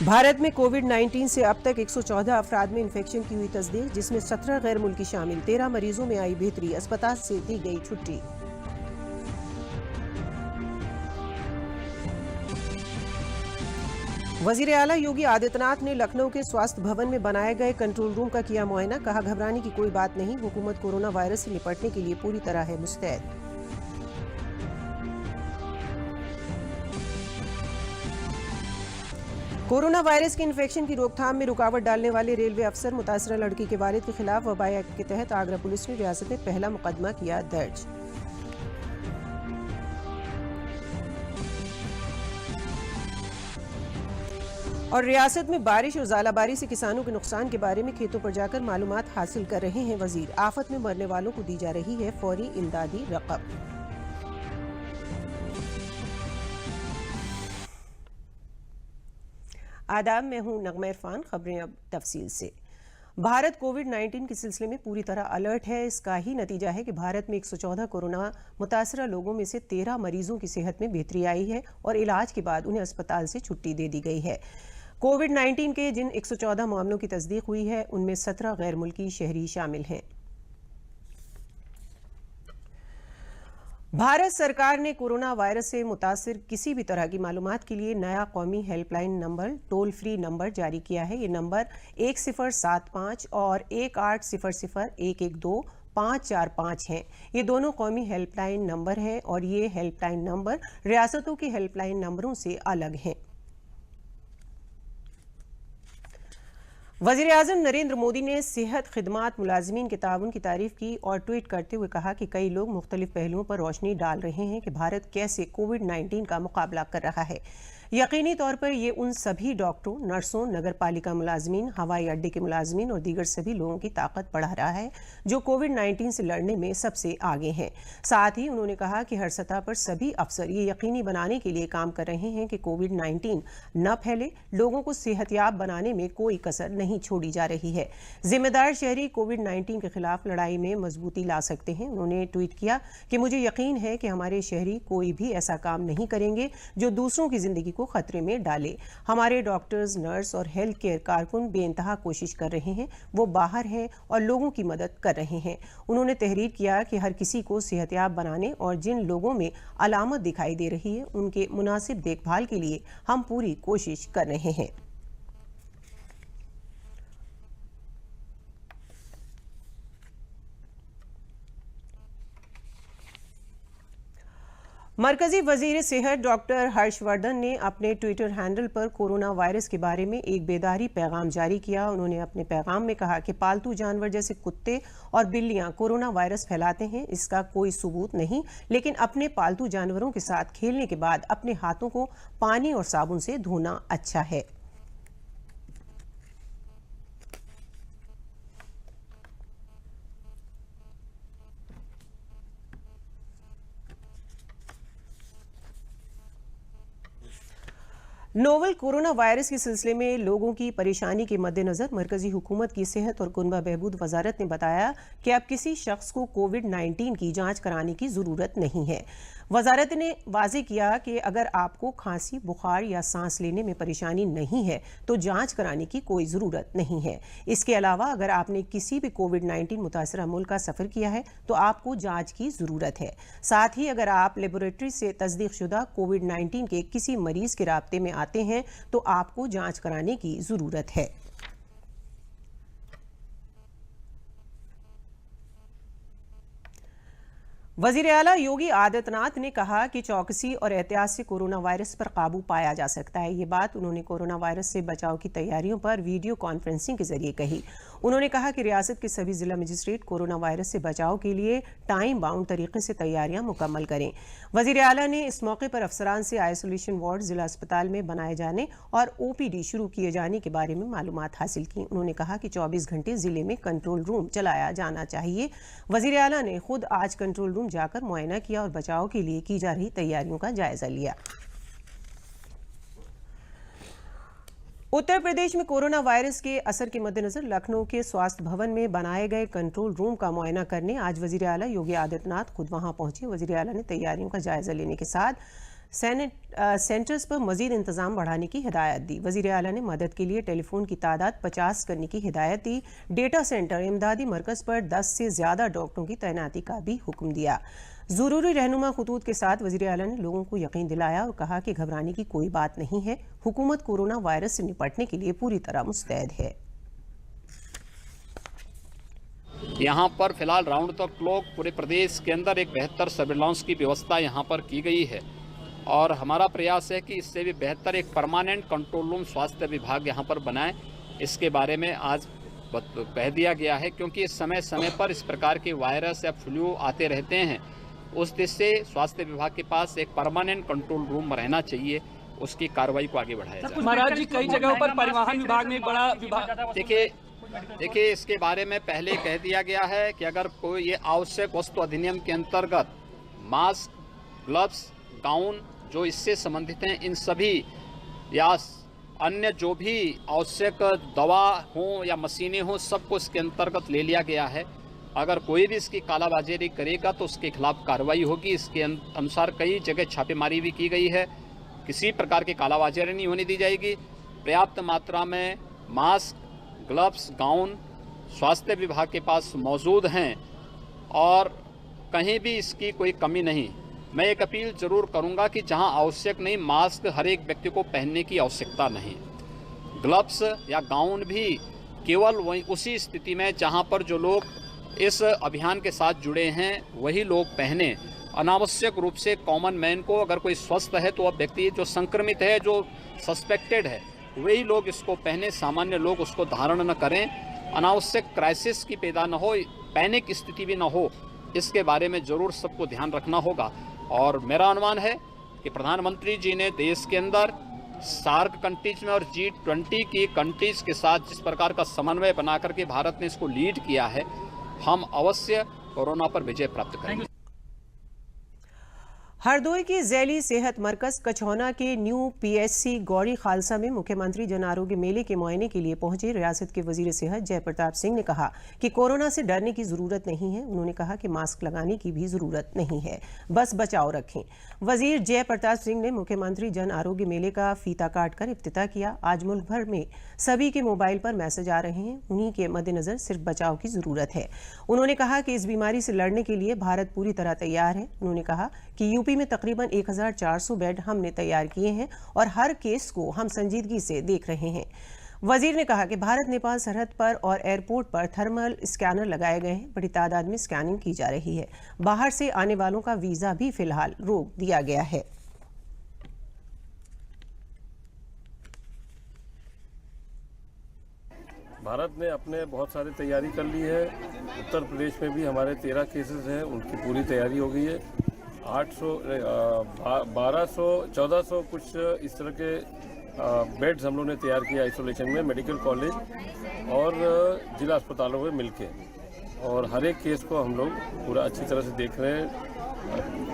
भारत में कोविड-19 से अब तक 114 अफराद में इन्फेक्शन की हुई तस्दीक, जिसमें 17 गैर मुल्की शामिल। 13 मरीजों में आई बेहतरी, अस्पताल से दी गई छुट्टी। वजीर आला योगी आदित्यनाथ ने लखनऊ के स्वास्थ्य भवन में बनाए गए कंट्रोल रूम का किया मुआयना। कहा, घबराने की कोई बात नहीं, हुकूमत कोरोना वायरस से निपटने के लिए पूरी तरह है मुस्तैद। कोरोना वायरस के इन्फेक्शन की रोकथाम में रुकावट डालने वाले रेलवे अफसर मुतासरा लड़की के वालिद के खिलाफ वबाई एक्ट के तहत आगरा पुलिस ने रियासत में पहला मुकदमा किया दर्ज। और रियासत में बारिश और ज़ालाबारी से किसानों के नुकसान के बारे में खेतों पर जाकर मालूमात हासिल कर रहे हैं वजीर। आफत में मरने वालों को दी जा रही है फौरी इमदादी रकम। आदाब, मैं हूं नगमा इरफान। खबरें अब तफसील से। भारत कोविड-19 के सिलसिले में पूरी तरह अलर्ट है। इसका ही नतीजा है कि भारत में 114 कोरोना मुतासरा लोगों में से 13 मरीजों की सेहत में बेहतरी आई है और इलाज के बाद उन्हें अस्पताल से छुट्टी दे दी गई है। कोविड-19 के जिन 114 मामलों की तस्दीक हुई है, उनमें 17 गैर मुल्की शहरी शामिल हैं। भारत सरकार ने कोरोना वायरस से मुतासिर किसी भी तरह की मालूमात के लिए नया कौमी helpline number, toll free number जारी किया है। ये नंबर 1075 और 1800-112-545 हैं। ये दोनों कौमी हेल्पलाइन नंबर हैं और ये हेल्पलाइन नंबर रियासतों के हेल्पलाइन नंबरों से अलग हैं। वज़ीर-ए-आज़म नरेंद्र मोदी ने सेहत खिदमात मुलाजिमीन के ताउन की तारीफ की और ट्वीट करते हुए कहा कि कई लोग मुख्तलिफ पहलुओं पर रोशनी डाल रहे हैं कि भारत कैसे कोविड-19 का मुकाबला कर रहा है। यकीनी तौर पर ये उन सभी डॉक्टरों, नर्सों, नगर पालिका मुलाजमीन, हवाई अड्डे के मुलाजमीन और दीगर सभी लोगों की ताकत बढ़ा रहा है जो कोविड-19 से लड़ने में सबसे आगे हैं। साथ ही उन्होंने कहा कि हर सतह पर सभी अफसर ये यकीनी बनाने के लिए काम कर रहे हैं कि कोविड-19 न फैले। लोगों को सेहतयाब बनाने में कोई कसर नहीं छोड़ी जा रही है। जिम्मेदार शहरी कोविड-19 के खिलाफ लड़ाई में मजबूती ला सकते हैं। उन्होंने ट्वीट किया कि मुझे यकीन है कि हमारे शहरी कोई भी ऐसा काम नहीं करेंगे जो दूसरों की जिंदगी को खतरे में डाले। हमारे डॉक्टर्स, नर्स और हेल्थ केयर कारकुन बेइंतहा कोशिश कर रहे हैं। वो बाहर हैं और लोगों की मदद कर रहे हैं। उन्होंने तहरीर किया कि हर किसी को सेहतयाब बनाने और जिन लोगों में अलामत दिखाई दे रही है उनके मुनासिब देखभाल के लिए हम पूरी कोशिश कर रहे हैं। मरकजी वजीर सेहत डॉक्टर हर्षवर्धन ने अपने ट्विटर हैंडल पर कोरोना वायरस के बारे में एक बेदारी पैगाम जारी किया। उन्होंने अपने पैगाम में कहा कि पालतू जानवर जैसे कुत्ते और बिल्लियां कोरोना वायरस फैलाते हैं, इसका कोई सबूत नहीं, लेकिन अपने पालतू जानवरों के साथ खेलने के बाद अपने हाथों को पानी और साबुन से धोना अच्छा है। नोवल कोरोना वायरस के सिलसिले में लोगों की परेशानी के मद्देनजर मरकजी हुकूमत की सेहत और कुनबा बहबूद वजारत ने बताया कि अब किसी शख्स को कोविड-19 की जांच कराने की ज़रूरत नहीं है। वजारत ने वाज़ेह किया कि अगर आपको खांसी, बुखार या सांस लेने में परेशानी नहीं है तो जांच कराने की कोई ज़रूरत नहीं है। इसके अलावा अगर आपने किसी भी कोविड-19 मुतासरा मुल्क का सफ़र किया है तो आपको जांच की ज़रूरत है। साथ ही अगर आप लेबोरेटरी से तस्दीक शुदा कोविड-19 के किसी मरीज़ के राब्ते में आते हैं तो आपको जांच कराने की ज़रूरत है। वज़ीर आला योगी आदित्यनाथ ने कहा कि चौकसी और एहतियात से कोरोना वायरस पर काबू पाया जा सकता है। ये बात उन्होंने कोरोना वायरस से बचाव की तैयारियों पर वीडियो कॉन्फ्रेंसिंग के जरिए कही। उन्होंने कहा कि रियासत के सभी जिला मजिस्ट्रेट कोरोना वायरस से बचाव के लिए टाइम बाउंड तरीके से तैयारियां मुकम्मल करें। वज़ीर आला ने इस मौके पर अफसरान से आइसोलेशन वार्ड जिला अस्पताल में बनाए जाने और OPD शुरू किए जाने के बारे में मालूमात हासिल की। उन्होंने कहा कि 24 घंटे जिले में कंट्रोल रूम चलाया जाना चाहिए। वज़ीर आला ने खुद आज कंट्रोल रूम जाकर मुआयना किया और बचाव के लिए की जा रही तैयारियों का जायजा लिया। उत्तर प्रदेश में कोरोना वायरस के असर के मद्देनजर लखनऊ के स्वास्थ्य भवन में बनाए गए कंट्रोल रूम का मुआयना करने आज वज़ीर आला योगी आदित्यनाथ खुद वहां पहुंचे। वज़ीर आला ने तैयारियों का जायजा लेने के साथ सेंटर्स पर मजीद इंतजाम बढ़ाने की हिदायत दी। वजीर आला ने मदद के लिए टेलीफोन की तादाद 50 करने की हिदायत दी। डेटा सेंटर इमदादी मरकज पर 10 से ज्यादा डॉक्टरों की तैनाती का भी हुक्म दिया। ज़रूरी रहनुमा खतूत के साथ वजीर आला ने लोगों को यकीन दिलाया और कहा कि घबराने की कोई बात नहीं है। हुकूमत कोरोना वायरस से निपटने के लिए पूरी तरह मुस्तैद है। यहाँ पर फिलहाल राउंड द क्लॉक पूरे प्रदेश के अंदर एक बेहतर सर्विलांस की व्यवस्था यहाँ पर की गई है और हमारा प्रयास है कि इससे भी बेहतर एक परमानेंट कंट्रोल रूम स्वास्थ्य विभाग यहाँ पर बनाए। इसके बारे में आज कह दिया गया है, क्योंकि समय समय पर इस प्रकार के वायरस या फ्लू आते रहते हैं। उस दृष्टि से स्वास्थ्य विभाग के पास एक परमानेंट कंट्रोल रूम रहना चाहिए, उसकी कार्रवाई को आगे बढ़ाया जाए। महाराज जी, कई जगहों पर परिवहन विभाग में बड़ा विभाग देखिए इसके बारे में पहले कह दिया गया है कि अगर कोई ये आवश्यक वस्तु अधिनियम के अंतर्गत मास्क, ग्लव्स, गाउन जो इससे संबंधित हैं, इन सभी या अन्य जो भी आवश्यक दवा हो या मशीनें हो, सबको इसके अंतर्गत ले लिया गया है। अगर कोई भी इसकी कालाबाजारी करेगा तो उसके खिलाफ कार्रवाई होगी। इसके अनुसार कई जगह छापेमारी भी की गई है। किसी प्रकार की कालाबाजारी नहीं होने दी जाएगी। पर्याप्त मात्रा में मास्क, ग्लव्स, गाउन स्वास्थ्य विभाग के पास मौजूद हैं और कहीं भी इसकी कोई कमी नहीं। मैं एक अपील जरूर करूंगा कि जहां आवश्यक नहीं, मास्क हर एक व्यक्ति को पहनने की आवश्यकता नहीं। ग्लव्स या गाउन भी केवल वही उसी स्थिति में जहां पर जो लोग इस अभियान के साथ जुड़े हैं वही लोग पहने। अनावश्यक रूप से कॉमन मैन को, अगर कोई स्वस्थ है तो वह व्यक्ति जो संक्रमित है, जो सस्पेक्टेड है, वही लोग इसको पहने, सामान्य लोग उसको धारण न करें। अनावश्यक क्राइसिस की पैदा न हो, पैनिक स्थिति भी न हो, इसके बारे में जरूर सबको ध्यान रखना होगा। और मेरा अनुमान है कि प्रधानमंत्री जी ने देश के अंदर सार्क कंट्रीज में और G20 की कंट्रीज के साथ जिस प्रकार का समन्वय बना करके भारत ने इसको लीड किया है, हम अवश्य कोरोना पर विजय प्राप्त करेंगे। हरदोई के ज़ैली सेहत मरकज कछौना के न्यू PHC गौरी खालसा में मुख्यमंत्री जन आरोग्य मेले के मुआयने के लिए पहुंचे रियासत के वजीर सेहत जय प्रताप सिंह ने कहा कि कोरोना से डरने की जरूरत नहीं है। उन्होंने कहा कि मास्क लगाने की भी जरूरत नहीं है, बस बचाव रखें। वजीर जय प्रताप सिंह ने मुख्यमंत्री जन आरोग्य मेले का फीता काटकर इफ्तिताह किया। आज मुल्क भर में सभी के मोबाइल पर मैसेज आ रहे हैं, उन्हीं के मद्देनजर सिर्फ बचाव की जरूरत है। उन्होंने कहा कि इस बीमारी से लड़ने के लिए भारत पूरी तरह तैयार है। उन्होंने कहा कि यूपी में तकरीबन 1400 बेड हमने तैयार किए हैं और हर केस को हम संजीदगी से देख रहे हैं। वजीर ने कहा कि भारत नेपाल सरहद पर और एयरपोर्ट पर थर्मल स्कैनर लगाए गए हैं। बड़ी तादाद में स्कैनिंग की जा रही है। बाहर से आने वालों का वीजा भी फिलहाल रोक दिया गया है। भारत ने अपने बहुत सारी तैयारी कर ली है। उत्तर प्रदेश में भी हमारे 13 केसेस हैं, उनकी पूरी तैयारी हो गई है। 1200 1400 कुछ इस तरह के बेड्स हम लोग ने तैयार किया आइसोलेशन में, मेडिकल कॉलेज और जिला अस्पतालों में मिलके, और हर एक केस को हम लोग पूरा अच्छी तरह से देख रहे हैं।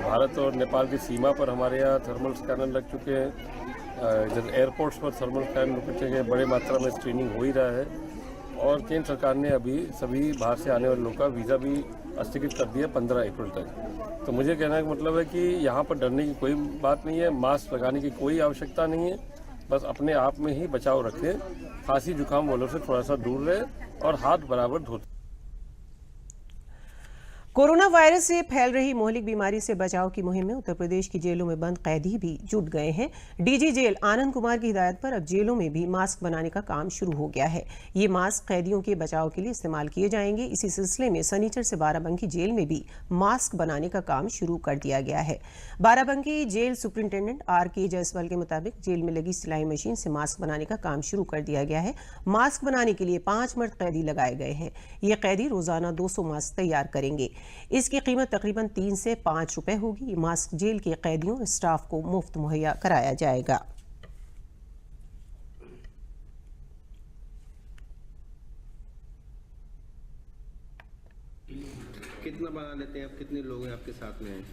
भारत और नेपाल की सीमा पर हमारे यहाँ थर्मल स्कैनर लग चुके हैं। इधर एयरपोर्ट्स पर थर्मल स्कैनर लग चुके हैं। बड़े मात्रा में स्क्रीनिंग हो ही रहा है और केंद्र सरकार ने अभी सभी बाहर से आने वाले लोगों का वीज़ा भी स्थगित कर दिया 15 अप्रैल तक। तो मुझे कहने का मतलब है कि यहाँ पर डरने की कोई बात नहीं है, मास्क लगाने की कोई आवश्यकता नहीं है, बस अपने आप में ही बचाव रखें। खांसी जुकाम वालों से थोड़ा सा दूर रहें और हाथ बराबर धोते। कोरोना वायरस से फैल रही मोहलिक बीमारी से बचाव की मुहिम में उत्तर प्रदेश की जेलों में बंद कैदी भी जुट गए हैं। डीजी जेल आनंद कुमार की हिदायत पर अब जेलों में भी मास्क बनाने का काम शुरू हो गया है। ये मास्क कैदियों के बचाव के लिए इस्तेमाल किए जाएंगे। इसी सिलसिले में सनीचर से बाराबंकी जेल में भी मास्क बनाने का काम शुरू कर दिया गया है। Barabanki jail superintendent RK Jaiswal के मुताबिक जेल में लगी सिलाई मशीन से मास्क बनाने का काम शुरू कर दिया गया है। मास्क बनाने के लिए 5 मर्द कैदी लगाए गए हैं। ये कैदी रोजाना 200 मास्क तैयार करेंगे। इसकी कीमत तकरीबन 3 से 5 रुपए होगी। मास्क जेल के कैदियों स्टाफ को मुफ्त मुहैया कराया जाएगा। कितना बना लेते हैं आप? कितने लोग हैं आपके साथ में?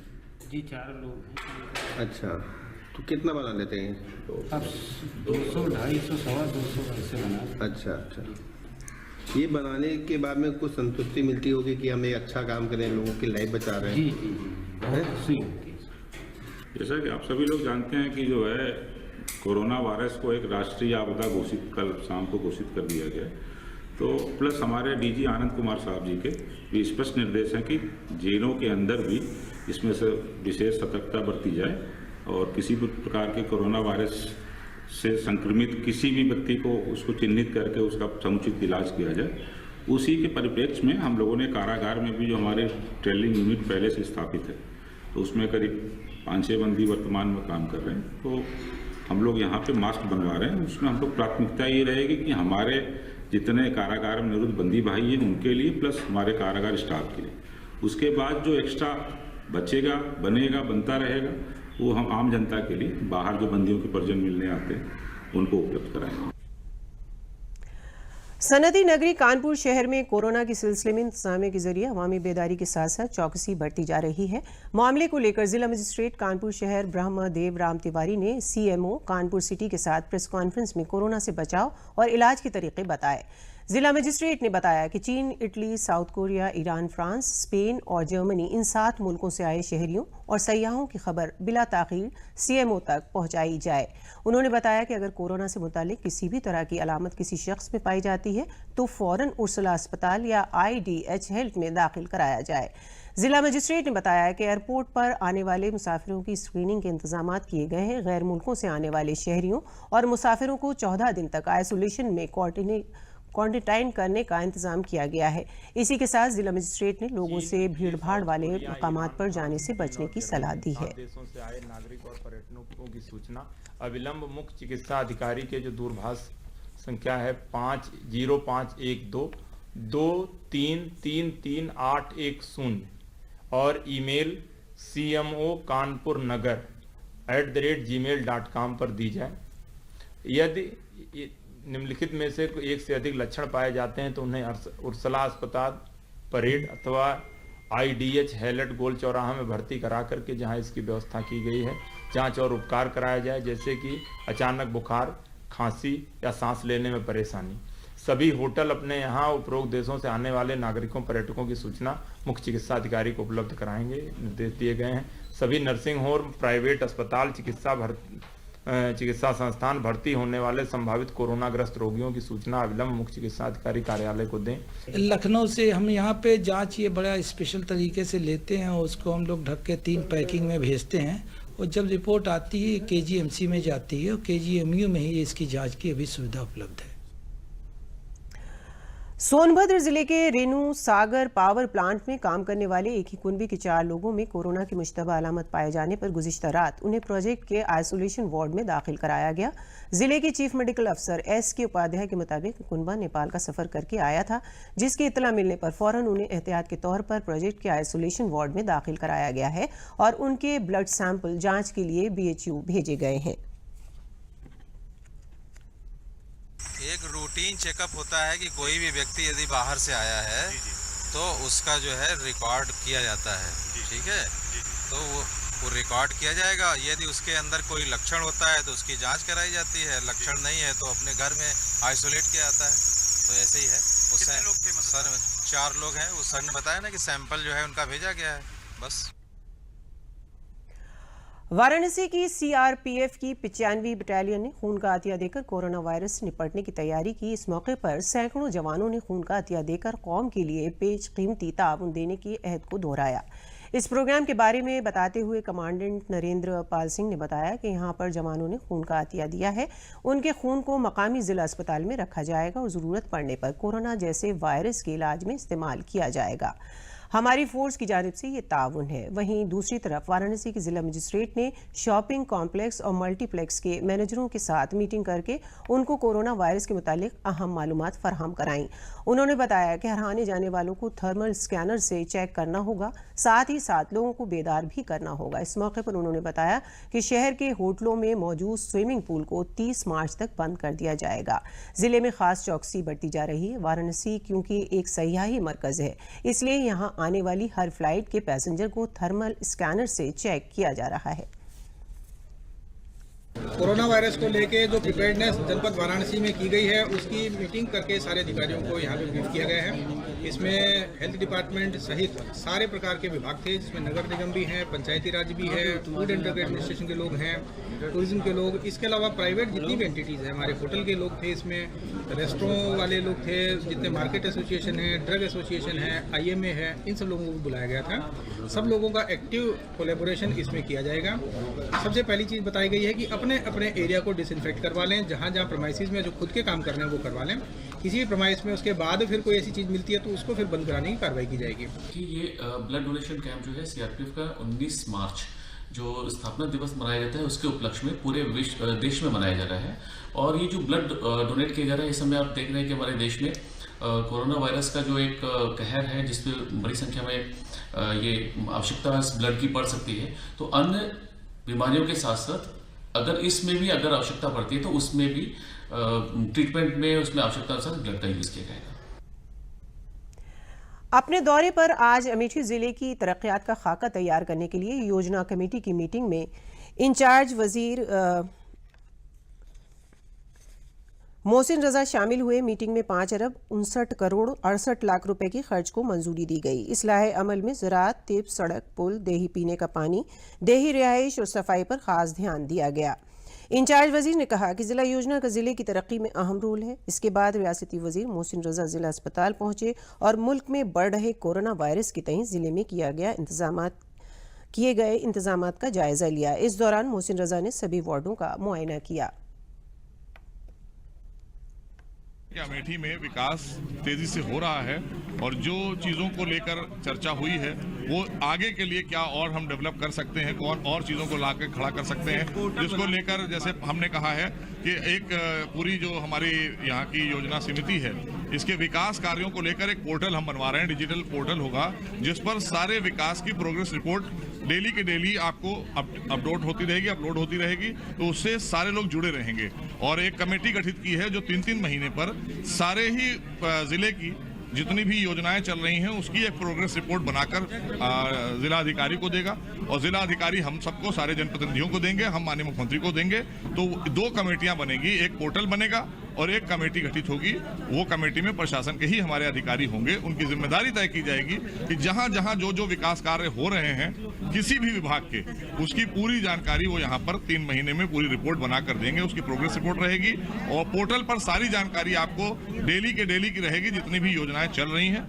जी 4 लोग हैं। अच्छा, तो कितना बना लेते हैं? अब 200, 250, 250 ऐसे बना। अच्छा, ये बनाने के बाद में कुछ संतुष्टि मिलती होगी कि हम एक अच्छा काम करें, लोगों की लाइफ बचा रहे हैं। जी बहुत खुशी होती है। जैसा कि आप सभी लोग जानते हैं कि जो है कोरोना वायरस को एक राष्ट्रीय आपदा घोषित कल शाम को घोषित कर दिया गया। तो प्लस हमारे डीजी आनंद कुमार साहब जी के भी स्पष्ट निर्देश हैं कि जेलों के अंदर भी इसमें से विशेष सतर्कता बरती जाए और किसी भी प्रकार के कोरोना वायरस से संक्रमित किसी भी व्यक्ति को उसको चिन्हित करके उसका समुचित इलाज किया जाए। उसी के परिप्रेक्ष्य में हम लोगों ने कारागार में भी जो हमारे ट्रेनिंग यूनिट पहले से स्थापित है तो उसमें करीब 5-6 बंदी वर्तमान में काम कर रहे हैं। तो हम लोग यहाँ पे मास्क बनवा रहे हैं। उसमें हम लोग प्राथमिकता ये रहेगी कि हमारे जितने कारागार में निरुद्ध बंदी भाई हैं उनके लिए प्लस हमारे कारागार स्टाफ के लिए। उसके बाद जो एक्स्ट्रा बचेगा बनेगा बनता रहेगा वो हम आम जनता के लिए बाहर जो बंदियों के परिजन मिलने आते हैं उनको उपलब्ध कराएंगे। सनदी नगरी कानपुर शहर में कोरोना के सिलसिले में इंतजामिया के जरिए अवामी बेदारी के साथ साथ चौकसी बढ़ती जा रही है। मामले को लेकर जिला मजिस्ट्रेट कानपुर शहर ब्रह्मदेव राम तिवारी ने सीएमओ कानपुर सिटी के साथ प्रेस कॉन्फ्रेंस में कोरोना से बचाव और इलाज के तरीके बताए। जिला मजिस्ट्रेट ने बताया कि चीन, Italy, south Korea, Iran, France, Spain और जर्मनी इन 7 मुल्कों से आए शहरियों और सयाहों की खबर बिला ताखीर सीएमओ तक पहुंचाई जाए। उन्होंने बताया कि अगर कोरोना से मुतालिक किसी भी तरह की अलामत किसी शख्स में पाई जाती है तो फौरन उर्सला अस्पताल या IDH हेल्थ में दाखिल कराया जाए। जिला मजिस्ट्रेट ने बताया कि एयरपोर्ट पर आने वाले मुसाफिरों की स्क्रीनिंग के इंतजाम किए गए हैं। गैर मुल्कों से आने वाले शहरियों और मुसाफिरों को 14 दिन तक आइसोलेशन में क्वारंटाइन करने का इंतजाम किया गया है। इसी के साथ जिला मजिस्ट्रेट ने लोगों से भीड़भाड़ वाले मकामात पर जाने से बचने की सलाह दी है। देशों से आए नागरिक और पर्यटकों की सूचना अविलंब मुख्य चिकित्सा अधिकारी के जो दूरभाष संख्या है 50512 23333810 और ईमेल cmo.kanpurnagar@gmail.com पर दी जाए। यदि निम्नलिखित में से एक से अधिक लक्षण पाए जाते हैं तो उन्हें उर्सला अस्पताल, परेड अथवा IDH हेल्थ गोल चौराहा में भर्ती करा करके जहां इसकी व्यवस्था की गई है जांच और उपचार कराया जाए, जैसे कि अचानक बुखार, खांसी या सांस लेने में परेशानी। सभी होटल अपने यहाँ उपरोक्त देशों से आने वाले नागरिकों पर्यटकों की सूचना मुख्य चिकित्सा अधिकारी को उपलब्ध कराएंगे, निर्देश दिए गए हैं। सभी नर्सिंग होम, प्राइवेट अस्पताल, चिकित्सा संस्थान भर्ती होने वाले संभावित कोरोनाग्रस्त रोगियों की सूचना अविलंब मुख्य चिकित्सा अधिकारी कार्यालय को दें। लखनऊ से हम यहाँ पे जांच ये बड़ा स्पेशल तरीके से लेते हैं, उसको हम लोग ढक के 3 पैकिंग में भेजते हैं और जब रिपोर्ट आती है KGMC में जाती है और KGMU में ही इसकी जांच की अभी सुविधा उपलब्ध है। सोनभद्र जिले के रेणु सागर पावर प्लांट में काम करने वाले एक ही कुनबे के 4 लोगों में कोरोना की मुश्तबा अलामत पाए जाने पर गुज़िश्ता रात उन्हें प्रोजेक्ट के आइसोलेशन वार्ड में दाखिल कराया गया। जिले के चीफ मेडिकल अफसर SK उपाध्याय के मुताबिक कुनबा नेपाल का सफर करके आया था, जिसकी इत्तला मिलने पर फौरन उन्हें एहतियात के तौर पर प्रोजेक्ट के आइसोलेशन वार्ड में दाखिल कराया गया है और उनके ब्लड सैंपल जाँच के लिए BHU भेजे गए हैं। एक रूटीन चेकअप होता है कि कोई भी व्यक्ति यदि बाहर से आया है तो उसका जो है रिकॉर्ड किया जाता है, ठीक है। तो वो रिकॉर्ड किया जाएगा। यदि उसके अंदर कोई लक्षण होता है तो उसकी जांच कराई जाती है, लक्षण नहीं है तो अपने घर में आइसोलेट किया जाता है। तो ऐसे ही है। कितने लोग थे? सर 4 लोग हैं। उस सर ने बताया ना कि सैंपल जो है उनका भेजा गया है, बस। वाराणसी की CRPF की 95वीं बटालियन ने खून का अतिया देकर कोरोना वायरस से निपटने की तैयारी की। इस मौके पर सैकड़ों जवानों ने खून का अतिया देकर कौम के लिए बेशकीमती ताउन देने की अहद को दोहराया। इस प्रोग्राम के बारे में बताते हुए कमांडेंट नरेंद्र पाल सिंह ने बताया कि यहां पर जवानों ने खून का अतिया दिया है। उनके खून को मकामी जिला अस्पताल में रखा जाएगा और ज़रूरत पड़ने पर कोरोना जैसे वायरस के इलाज में इस्तेमाल किया जाएगा। हमारी फोर्स की जानिब से ये ताउन है। वहीं दूसरी तरफ वाराणसी के जिला मजिस्ट्रेट ने शॉपिंग कॉम्प्लेक्स और मल्टीप्लेक्स के मैनेजरों के साथ मीटिंग करके उनको कोरोना वायरस के मुतालिक अहम मालूमात फराहम कराईं। उन्होंने बताया कि हर आने जाने वालों को थर्मल स्कैनर से चेक करना होगा, साथ ही साथ लोगों को बेदार भी करना होगा। इस मौके पर उन्होंने बताया कि शहर के होटलों में मौजूद स्विमिंग पूल को 30 मार्च तक बंद कर दिया जाएगा। जिले में खास चौकसी बढ़ती जा रही है। वाराणसी क्योंकि एक सयाही मरकज है, इसलिए यहाँ आने वाली हर फ्लाइट के पैसेंजर को थर्मल स्कैनर से चेक किया जा रहा है। कोरोना वायरस को लेके जो प्रिपेयर्डनेस जनपद वाराणसी में की गई है उसकी मीटिंग करके सारे अधिकारियों को यहाँ पे ब्रीफ किया गया है। इसमें हेल्थ डिपार्टमेंट सहित सारे प्रकार के विभाग थे, जिसमें नगर निगम भी हैं, पंचायती राज भी है, फूड एंड ड्रग एडमिनिस्ट्रेशन के लोग हैं, टूरिज्म के लोग, इसके अलावा प्राइवेट जितनी भी एंटिटीज़ हैं, हमारे होटल के लोग थे, इसमें रेस्टोरेंट वाले लोग थे, जितने मार्केट एसोसिएशन है, ड्रग एसोसिएशन है, IMA है, इन सब लोगों को बुलाया गया था। सब लोगों का एक्टिव कोलेबोरेशन इसमें किया जाएगा। सबसे पहली चीज़ बताई गई है कि अपने अपने एरिया को डिसइंफेक्ट करवा लें, जहाँ जहाँ प्रमाइसिस में जो खुद के काम करना है वो करवा लें। किसी भी प्रमाइस में उसके बाद फिर कोई ऐसी चीज़ मिलती है तो उसको फिर बंद कराने की कार्रवाई की जाएगी। कि ये ब्लड डोनेशन कैंप जो है CRPF का 19 मार्च जो स्थापना दिवस मनाया जाता है उसके उपलक्ष्य में पूरे देश में मनाया जा रहा है। और ये जो ब्लड डोनेट किया जा रहा है, इस समय आप देख रहे हैं कि हमारे देश में कोरोना वायरस का जो एक कहर है, जिसपे बड़ी संख्या में ये आवश्यकता ब्लड की पड़ सकती है, तो अन्य बीमारियों के साथ साथ अगर इसमें भी अगर आवश्यकता पड़ती है तो उसमें भी ट्रीटमेंट में उसमें आवश्यकता अनुसार ब्लड का यूज किया जाएगा। अपने दौरे पर आज अमेठी जिले की तरक्कियात का खाका तैयार करने के लिए योजना कमेटी की मीटिंग में इंचार्ज वजीर मोहसिन रजा शामिल हुए। मीटिंग में 5 अरब 59 करोड़ 68 लाख रुपए की खर्च को मंजूरी दी गई। इस्लाह अमल में ज़राअत, तिब, सड़क, पुल, देही पीने का पानी, देही रिहाइश और सफाई पर खास ध्यान दिया गया। इंचार्ज वजीर ने कहा कि जिला योजना का जिले की तरक्की में अहम रोल है। इसके बाद रियासती वजीर मोहसिन रजा जिला अस्पताल पहुंचे और मुल्क में बढ़ रहे कोरोना वायरस के तहत जिले में किए गए इंतजामात का जायजा लिया। इस दौरान मोहसिन रजा ने सभी वार्डों का मुआयना किया। अमेठी में विकास तेजी से हो रहा है और जो चीज़ों को लेकर चर्चा हुई है वो आगे के लिए क्या और हम डेवलप कर सकते हैं, कौन और चीज़ों को लाकर खड़ा कर सकते हैं, जिसको लेकर जैसे हमने कहा है कि एक पूरी जो हमारी यहाँ की योजना समिति है, इसके विकास कार्यों को लेकर एक पोर्टल हम बनवा रहे हैं। डिजिटल पोर्टल होगा जिस पर सारे विकास की प्रोग्रेस रिपोर्ट डेली के डेली आपको अपलोड होती रहेगी, तो उससे सारे लोग जुड़े रहेंगे। और एक कमेटी गठित की है जो 3-3 महीने पर सारे ही जिले की जितनी भी योजनाएं चल रही हैं उसकी एक प्रोग्रेस रिपोर्ट बनाकर जिला अधिकारी को देगा और जिला अधिकारी हम सबको, सारे जनप्रतिनिधियों को देंगे, हम माननीय मुख्यमंत्री को देंगे। तो 2 कमेटियां बनेगी, एक पोर्टल बनेगा और एक कमेटी गठित होगी। वो कमेटी में प्रशासन के ही हमारे अधिकारी होंगे। उनकी जिम्मेदारी तय की जाएगी कि जहां जहां जो जो विकास कार्य हो रहे हैं किसी भी विभाग के, उसकी पूरी जानकारी वो यहाँ पर 3 महीने में पूरी रिपोर्ट बनाकर देंगे। उसकी प्रोग्रेस रिपोर्ट रहेगी और पोर्टल पर सारी जानकारी आपको डेली की रहेगी, जितनी भी योजनाएं चल रही हैं।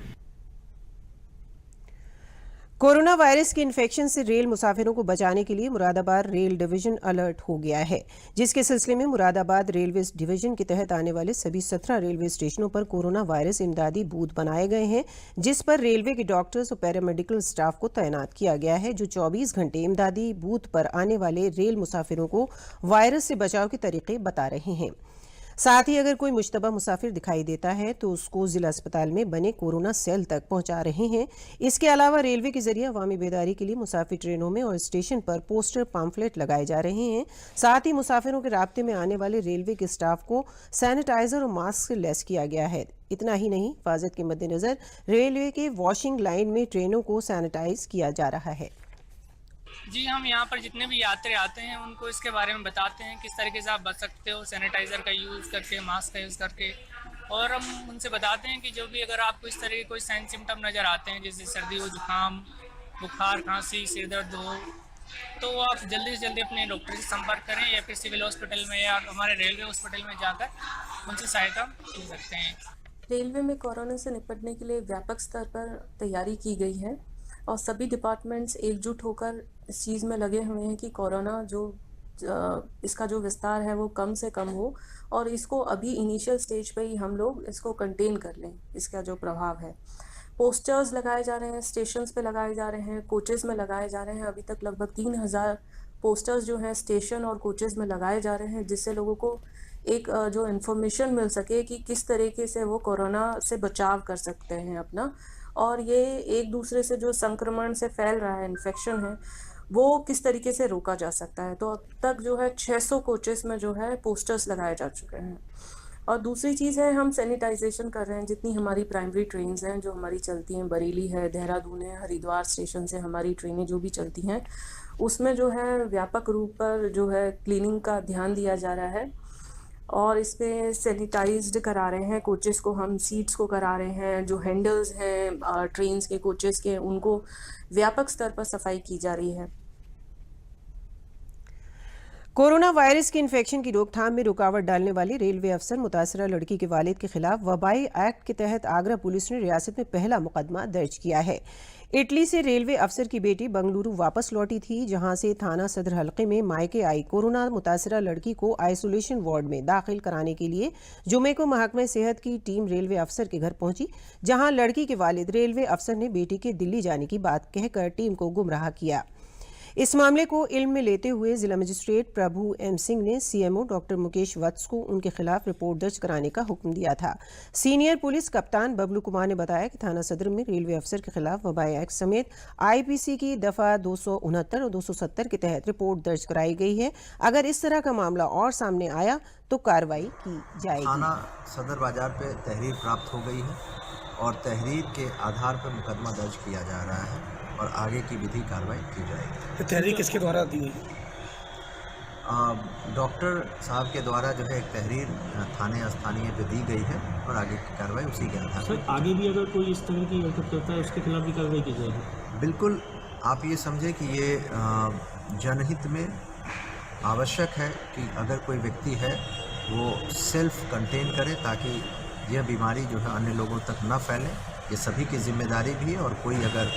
कोरोना वायरस के इन्फेक्शन से रेल मुसाफिरों को बचाने के लिए मुरादाबाद रेल डिवीजन अलर्ट हो गया है, जिसके सिलसिले में मुरादाबाद रेलवे डिवीजन के तहत आने वाले सभी 17 रेलवे स्टेशनों पर कोरोना वायरस इमदादी बूथ बनाए गए हैं, जिस पर रेलवे के डॉक्टर्स और पैरामेडिकल स्टाफ को तैनात किया गया है, जो 24 घंटे इमदादी बूथ पर आने वाले रेल मुसाफिरों को वायरस से बचाव के तरीके बता रहे हैं। साथ ही अगर कोई मुश्तबा मुसाफिर दिखाई देता है तो उसको जिला अस्पताल में बने कोरोना सेल तक पहुंचा रहे हैं। इसके अलावा रेलवे के जरिए अवामी बेदारी के लिए मुसाफिर ट्रेनों में और स्टेशन पर पोस्टर पम्फलेट लगाए जा रहे हैं। साथ ही मुसाफिरों के राब्ते में आने वाले रेलवे के स्टाफ को सैनिटाइजर और मास्क से लैस किया गया है। इतना ही नहीं, हिफाजत के मद्देनजर रेलवे के वॉशिंग लाइन में ट्रेनों को सैनिटाइज किया जा रहा है। जी, हम यहाँ पर जितने भी यात्री आते हैं उनको इसके बारे में बताते हैं किस तरीके से आप बच सकते हो सैनिटाइज़र का यूज़ करके, मास्क का यूज़ करके, और हम उनसे बताते हैं कि जो भी अगर आपको इस तरह के कोई साइन सिम्टम नज़र आते हैं, जैसे सर्दी हो, जुकाम, बुखार, खांसी, सिर दर्द हो, तो आप जल्दी से जल्दी अपने डॉक्टर से संपर्क करें या फिर सिविल हॉस्पिटल में या हमारे रेलवे हॉस्पिटल में जाकर उनसे सहायता ले सकते हैं। रेलवे में कोरोना से निपटने के लिए व्यापक स्तर पर तैयारी की गई है और सभी डिपार्टमेंट्स एकजुट होकर इस चीज़ में लगे हुए हैं कि कोरोना इसका जो विस्तार है वो कम से कम हो और इसको अभी इनिशियल स्टेज पे ही हम लोग इसको कंटेन कर लें। इसका जो प्रभाव है, पोस्टर्स लगाए जा रहे हैं, स्टेशंस पे लगाए जा रहे हैं, कोचेस में लगाए जा रहे हैं। अभी तक लगभग 3000 पोस्टर्स जो हैं स्टेशन और कोचेस में लगाए जा रहे हैं, जिससे लोगों को एक जो इन्फॉर्मेशन मिल सके कि किस तरीके से वो कोरोना से बचाव कर सकते हैं अपना, और ये एक दूसरे से जो संक्रमण से फैल रहा है, इन्फेक्शन है, वो किस तरीके से रोका जा सकता है। तो अब तक जो है 600 कोचेस में जो है पोस्टर्स लगाए जा चुके हैं। और दूसरी चीज़ है, हम सैनिटाइजेशन कर रहे हैं। जितनी हमारी प्राइमरी ट्रेन्स हैं जो हमारी चलती हैं, बरेली है, देहरादून है, हरिद्वार स्टेशन से हमारी ट्रेनें जो भी चलती हैं, उसमें जो है व्यापक रूप पर जो है क्लीनिंग का ध्यान दिया जा रहा है। और इस पे सैनिटाइज्ड करा रहे हैं कोचेस को, हम सीट्स को करा रहे हैं, जो हैंडल्स हैं ट्रेन्स के कोचेस के उनको व्यापक स्तर पर सफाई की जा रही है। कोरोना वायरस के इन्फेक्शन की रोकथाम में रुकावट डालने वाली रेलवे अफसर मुतासरा लड़की के वालिद के खिलाफ वबाई एक्ट के तहत आगरा पुलिस ने रियासत में पहला मुकदमा दर्ज किया है। इटली से रेलवे अफसर की बेटी बंगलुरु वापस लौटी थी, जहां से थाना सदर हलके में मायके आई कोरोना मुतासरा लड़की को आइसोलेशन वार्ड में दाखिल कराने के लिए जुमे को महकमे सेहत की टीम रेलवे अफसर के घर पहुंची, जहां लड़की के वालिद रेलवे अफसर ने बेटी के दिल्ली जाने की बात कहकर टीम को गुमराह किया। इस मामले को इल्म में लेते हुए जिला मजिस्ट्रेट प्रभु एम सिंह ने सीएमओ डॉक्टर मुकेश वत्स को उनके खिलाफ रिपोर्ट दर्ज कराने का हुक्म दिया था। सीनियर पुलिस कप्तान बबलू कुमार ने बताया कि थाना सदर में रेलवे अफसर के खिलाफ वबाई एक्ट समेत आईपीसी की दफा 269 और 270 के तहत रिपोर्ट दर्ज कराई गई है। अगर इस तरह का मामला और सामने आया तो कार्रवाई की जाएगी। थाना सदर बाजार पे तहरीर प्राप्त हो गई है और तहरीर के आधार पर मुकदमा दर्ज किया जा रहा है और आगे की विधि कार्रवाई की जाएगी। तहरीर किसके द्वारा दी गई? डॉक्टर साहब के द्वारा जो है एक तहरीर थाने स्थानीय पे दी गई है और आगे की कार्रवाई उसी के आधार पर। आगे भी अगर कोई इस तरह की हरकत करता है उसके खिलाफ भी कार्रवाई की जाएगी? बिल्कुल, आप ये समझे कि ये जनहित में आवश्यक है कि अगर कोई व्यक्ति है वो सेल्फ कंटेन करे ताकि यह बीमारी जो है अन्य लोगों तक न फैले। ये सभी की जिम्मेदारी भी है और कोई अगर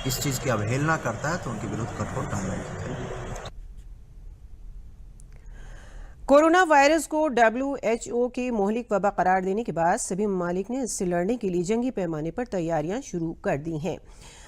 इस चीज़ की अवहेलना करता है तो उनके विरुद्ध कठोर कार्रवाई की जाएगी। कोरोना वायरस को WHO के मोहलिक वबा करार देने के बाद सभी ममालिक ने इससे लड़ने के लिए जंगी पैमाने पर तैयारियां शुरू कर दी हैं।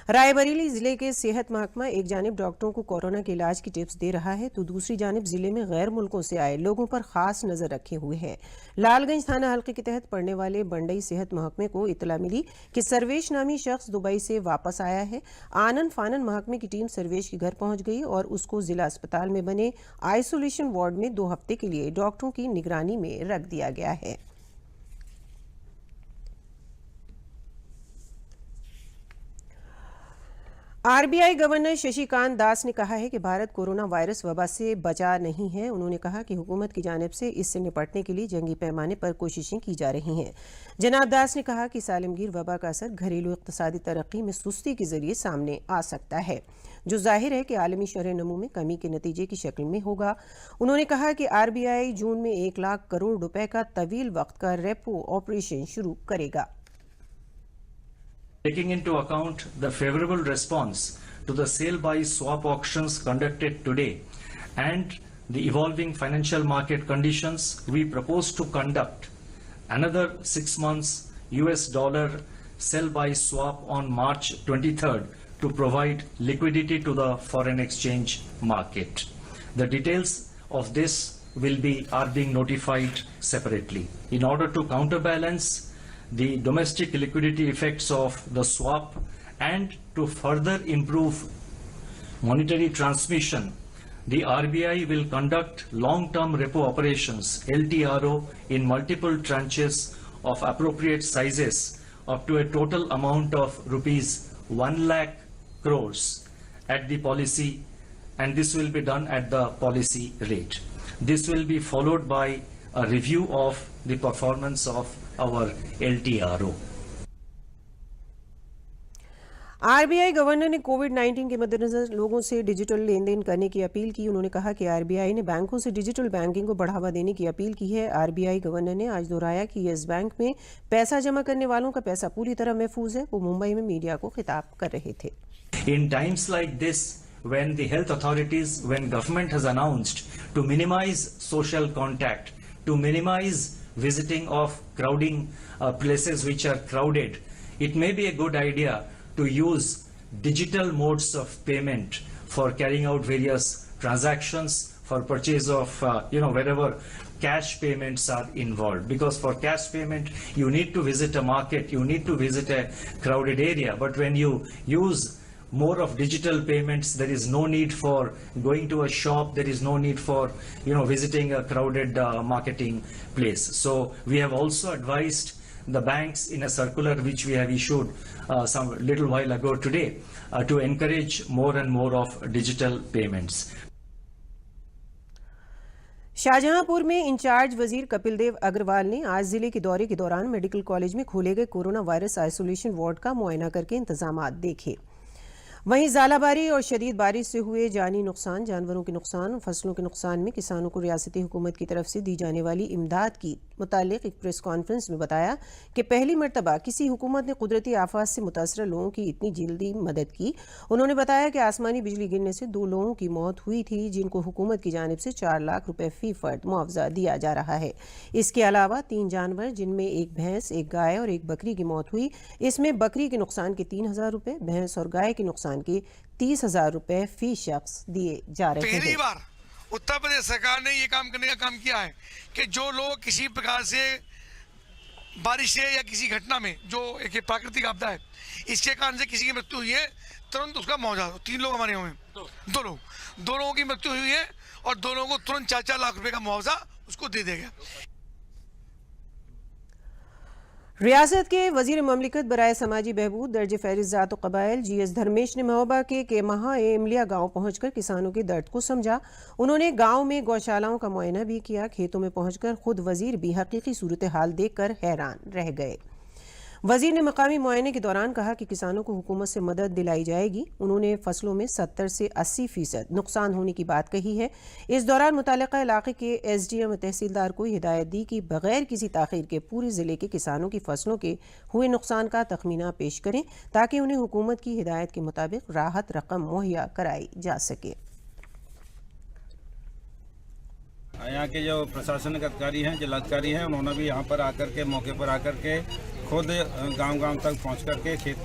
रायबरेली जिले के सेहत महकमा एक जानिब डॉक्टरों को कोरोना के इलाज की टिप्स दे रहा है तो दूसरी जानिब जिले में गैर मुल्कों से आए लोगों पर खास नजर रखे हुए है। लालगंज थाना हल्के के तहत पड़ने वाले बंडई सेहत महकमे को इतला मिली कि सर्वेश नामी शख्स दुबई से वापस आया है। आनन फानन महकमे की टीम सर्वेश के घर पहुंच गई और उसको जिला अस्पताल में बने आइसोलेशन वार्ड में 2 हफ्ते के लिए डॉक्टरों की निगरानी में रख दिया गया है। आरबीआई गवर्नर शशिकांत दास ने कहा है कि भारत कोरोना वायरस वबा से बचा नहीं है। उन्होंने कहा कि हुकूमत की जानिब से इससे निपटने के लिए जंगी पैमाने पर कोशिशें की जा रही हैं। जनाब दास ने कहा कि सालमगीर वबा का असर घरेलू इक़्तिसादी तरक्की में सुस्ती के जरिए सामने आ सकता है, जो जाहिर है कि आलमी शरह नमू में कमी के नतीजे की शक्ल में होगा। उन्होंने कहा कि आरबीआई जून में 1 लाख करोड़ रुपए का तवील वक्त का रेपो ऑपरेशन शुरू करेगा। Taking into account the favorable response to the sale by swap auctions conducted today and the evolving financial market conditions, we propose to conduct another 6 months US dollar sell by swap on March 23rd to provide liquidity to the foreign exchange market. The details of this are being notified separately. In order to counterbalance the domestic liquidity effects of the swap and to further improve monetary transmission, the RBI will conduct long-term repo operations (LTRO) in multiple tranches of appropriate sizes up to a total amount of rupees 1 lakh crores at the policy, and this will be done at the policy rate. This will be followed by a review of the performance of our LTRO. RBI governor ने कोविड-19 के मद्देनजर लोगों से digital लेन then करने की appeal की। उन्होंने कहा कि आरबीआई ने बैंकों से डिजिटल बैंकिंग को बढ़ावा देने की अपील की है। आरबीआई गवर्नर ने आज दोहराया कि येस बैंक में पैसा जमा करने वालों का पैसा पूरी तरह महफूज है। वो मुंबई में मीडिया को खिताब कर रहे थे। In times like this, when the health authorities, when government has announced to minimize social contact, to minimize visiting of crowding places which are crowded, it may be a good idea to use digital modes of payment for carrying out various transactions, for purchase of wherever cash payments are involved. Because for cash payment you need to visit a market, you need to visit a crowded area, but when you use more of digital payments, there is no need for going to a shop, there is no need for visiting a crowded marketing place. So we have also advised the banks in a circular which we have issued some little while ago today to encourage more and more of digital payments. Shahjahanpur में in charge वजीर कपिल देव अग्रवाल ने आज जिले के दौरे के दौरान medical college में खोले गए कोरोना वायरस आइसोलेशन वार्ड का मुआयना करके इंतजामात देखे। वहीं ज़ालाबारी और शदीद बारिश से हुए जानी नुकसान, जानवरों के नुकसान और फसलों के नुकसान में किसानों को रियासती हुकूमत की तरफ से दी जाने वाली इमदाद की मुतालिक एक प्रेस कॉन्फ्रेंस में बताया कि पहली मरतबा किसी हुकूमत ने कुदरती आफात से मुतासर लोगों की इतनी जल्दी मदद की। उन्होंने बताया कि आसमानी बिजली गिरने से 2 लोगों की मौत हुई थी, जिनको हुकूमत की जानिब से 4 लाख रुपए फी फर्द मुआवजा दिया जा रहा है। इसके अलावा 3 जानवर, जिनमें एक भैंस, एक गाय और एक बकरी की मौत हुई। इसमें बकरी के नुकसान के 3000 रुपए, भैंस और गाय के नुकसान के 30,000 रुपए फी शख्स दिए जा रहे हैं। पहली बार उत्तर प्रदेश सरकार ने ये काम करने का काम किया है कि जो लोग किसी प्रकार से बारिश से या किसी घटना में, जो एक प्राकृतिक आपदा है, इसके कारण से किसी की मृत्यु हुई है, तुरंत उसका मुआवजा। 3 लोग हमारे यहाँ हैं, 2 लोगों की मृत्यु हुई है और 2 लोगों को तुरंत 4-4 लाख रुपए का मुआवजा उसको दे देगा। रियासत के वजीर ममलिकत बराए समाजी बहबूद दर्ज फहरिस्त ज़ात व क़बाइल GS धर्मेश ने महोबा के महा इमलिया गाँव पहुँचकर किसानों के दर्द को समझा। उन्होंने गाँव में गौशालाओं का मुआयना भी किया। खेतों में पहुँचकर खुद वजीर भी हकीकी सूरत हाल देखकर हैरान रह गए। वजीर ने मकामी मुआयने के दौरान कहा कि किसानों को हुकूमत से मदद दिलाई जाएगी। उन्होंने फसलों में 70 से 80% नुकसान होने की बात कही है। इस दौरान मुतालिका इलाके के SDM तहसीलदार को हिदायत दी कि बगैर किसी ताख़ीर के पूरे ज़िले के किसानों की फसलों के हुए नुकसान का तखमीना पेश करें, ताकि उन्हें हुकूमत की हिदायत के मुताबिक राहत रकम मुहैया कराई जा सके। यहाँ के जो प्रशासनिक अधिकारी हैं, जिलाधिकारी हैं, उन्होंने भी यहाँ पर आकर के मौके पर आकर के खुद गांव-गांव तक पहुँच करके खेत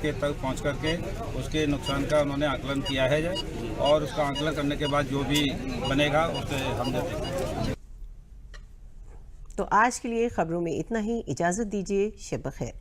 के तक पहुँच करके उसके नुकसान का उन्होंने आकलन किया है और उसका आकलन करने के बाद जो भी बनेगा उसे हम देते। तो आज के लिए खबरों में इतना ही। इजाज़त दीजिए। शब बख़ैर।